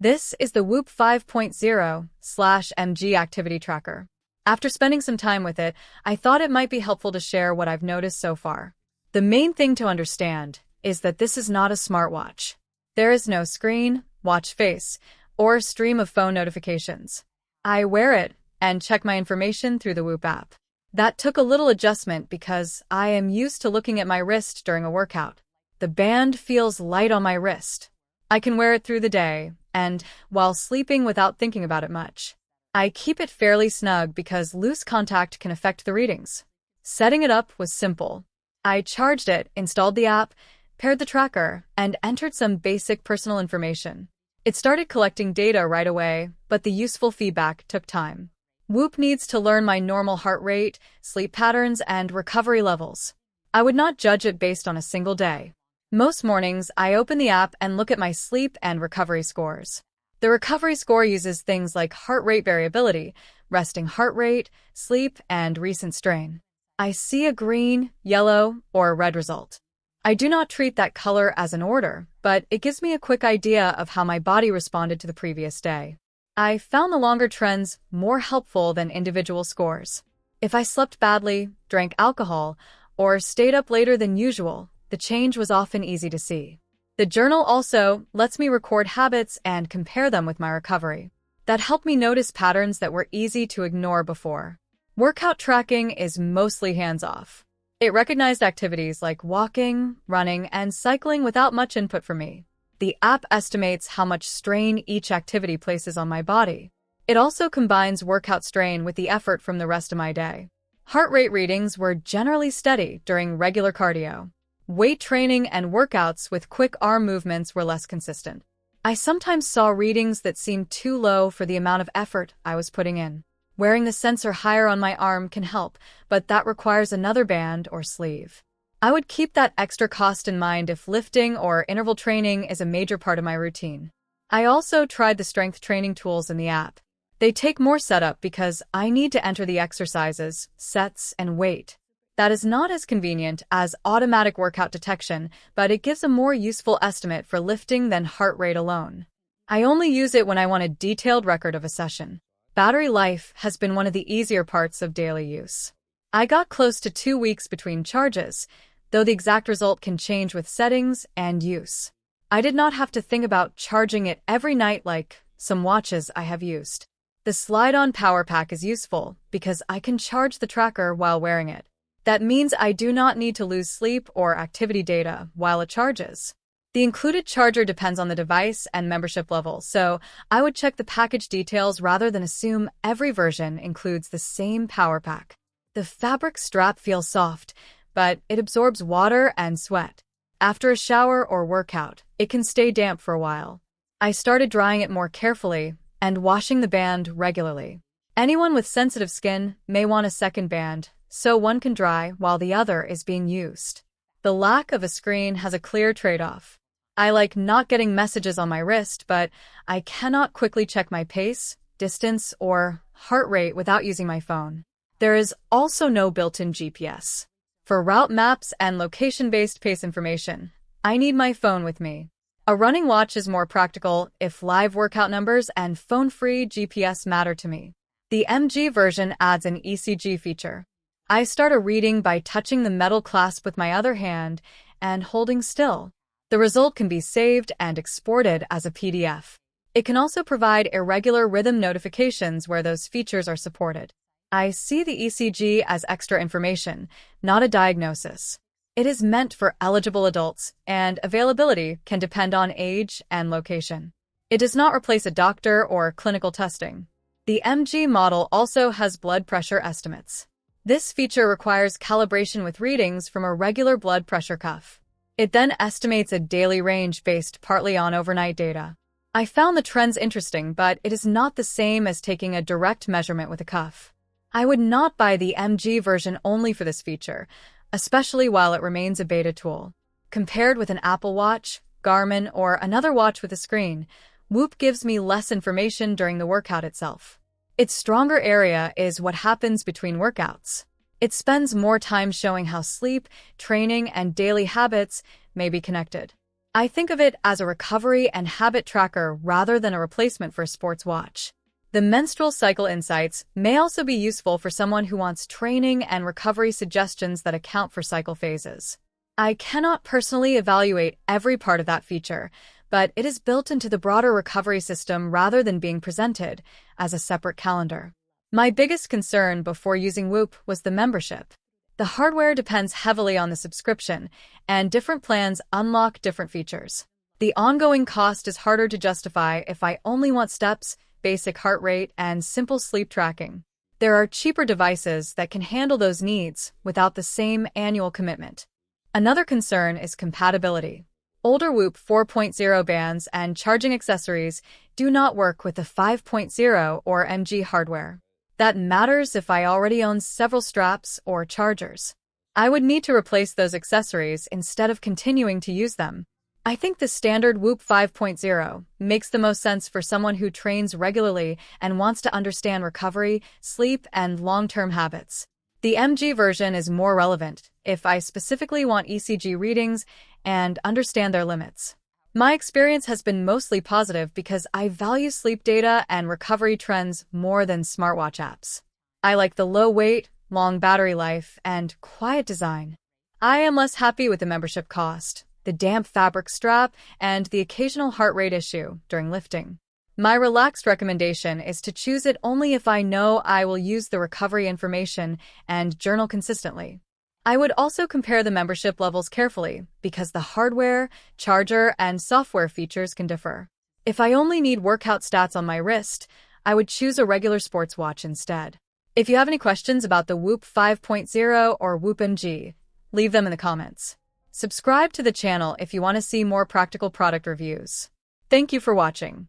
This is the Whoop 5.0/MG activity tracker. After spending some time with it, I thought it might be helpful to share what I've noticed so far. The main thing to understand is that this is not a smartwatch. There is no screen, watch face, or stream of phone notifications. I wear it and check my information through the Whoop app. That took a little adjustment because I am used to looking at my wrist during a workout. The band feels light on my wrist. I can wear it through the day and while sleeping without thinking about it much. I keep it fairly snug because loose contact can affect the readings. Setting it up was simple. I charged it, installed the app, paired the tracker, and entered some basic personal information. It started collecting data right away, but the useful feedback took time. Whoop needs to learn my normal heart rate, sleep patterns, and recovery levels. I would not judge it based on a single day. Most mornings, I open the app and look at my sleep and recovery scores. The recovery score uses things like heart rate variability, resting heart rate, sleep, and recent strain. I see a green, yellow, or red result. I do not treat that color as an order, but it gives me a quick idea of how my body responded to the previous day. I found the longer trends more helpful than individual scores. If I slept badly, drank alcohol, or stayed up later than usual, the change was often easy to see. The journal also lets me record habits and compare them with my recovery. That helped me notice patterns that were easy to ignore before. Workout tracking is mostly hands-off. It recognized activities like walking, running, and cycling without much input from me. The app estimates how much strain each activity places on my body. It also combines workout strain with the effort from the rest of my day. Heart rate readings were generally steady during regular cardio. Weight training and workouts with quick arm movements were less consistent. I sometimes saw readings that seemed too low for the amount of effort I was putting in. Wearing the sensor higher on my arm can help, but that requires another band or sleeve. I would keep that extra cost in mind if lifting or interval training is a major part of my routine. I also tried the strength training tools in the app. They take more setup because I need to enter the exercises, sets, and weight. That is not as convenient as automatic workout detection, but it gives a more useful estimate for lifting than heart rate alone. I only use it when I want a detailed record of a session. Battery life has been one of the easier parts of daily use. I got close to 2 weeks between charges, though the exact result can change with settings and use. I did not have to think about charging it every night like some watches I have used. The slide-on power pack is useful because I can charge the tracker while wearing it. That means I do not need to lose sleep or activity data while it charges. The included charger depends on the device and membership level, so I would check the package details rather than assume every version includes the same power pack. The fabric strap feels soft, but it absorbs water and sweat. After a shower or workout, it can stay damp for a while. I started drying it more carefully and washing the band regularly. Anyone with sensitive skin may want a second band, so one can dry while the other is being used. The lack of a screen has a clear trade-off. I like not getting messages on my wrist, but I cannot quickly check my pace, distance, or heart rate without using my phone. There is also no built-in GPS. For route maps and location-based pace information, I need my phone with me. A running watch is more practical if live workout numbers and phone-free GPS matter to me. The MG version adds an ECG feature. I start a reading by touching the metal clasp with my other hand and holding still. The result can be saved and exported as a PDF. It can also provide irregular rhythm notifications where those features are supported. I see the ECG as extra information, not a diagnosis. It is meant for eligible adults, and availability can depend on age and location. It does not replace a doctor or clinical testing. The MG model also has blood pressure estimates. This feature requires calibration with readings from a regular blood pressure cuff. It then estimates a daily range based partly on overnight data. I found the trends interesting, but it is not the same as taking a direct measurement with a cuff. I would not buy the MG version only for this feature, especially while it remains a beta tool. Compared with an Apple Watch, Garmin, or another watch with a screen, Whoop gives me less information during the workout itself. Its stronger area is what happens between workouts. It spends more time showing how sleep, training, and daily habits may be connected. I think of it as a recovery and habit tracker rather than a replacement for a sports watch. The menstrual cycle insights may also be useful for someone who wants training and recovery suggestions that account for cycle phases. I cannot personally evaluate every part of that feature, but it is built into the broader recovery system rather than being presented as a separate calendar. My biggest concern before using Whoop was the membership. The hardware depends heavily on the subscription, and different plans unlock different features. The ongoing cost is harder to justify if I only want steps, basic heart rate, and simple sleep tracking. There are cheaper devices that can handle those needs without the same annual commitment. Another concern is compatibility. Older Whoop 4.0 bands and charging accessories do not work with the 5.0 or MG hardware. That matters if I already own several straps or chargers. I would need to replace those accessories instead of continuing to use them. I think the standard Whoop 5.0 makes the most sense for someone who trains regularly and wants to understand recovery, sleep, and long-term habits. The MG version is more relevant if I specifically want ECG readings and understand their limits. My experience has been mostly positive because I value sleep data and recovery trends more than smartwatch apps. I like the low weight, long battery life, and quiet design. I am less happy with the membership cost, the damp fabric strap, and the occasional heart rate issue during lifting. My relaxed recommendation is to choose it only if I know I will use the recovery information and journal consistently. I would also compare the membership levels carefully because the hardware, charger, and software features can differ. If I only need workout stats on my wrist, I would choose a regular sports watch instead. If you have any questions about the Whoop 5.0 or Whoop MG, leave them in the comments. Subscribe to the channel if you want to see more practical product reviews. Thank you for watching.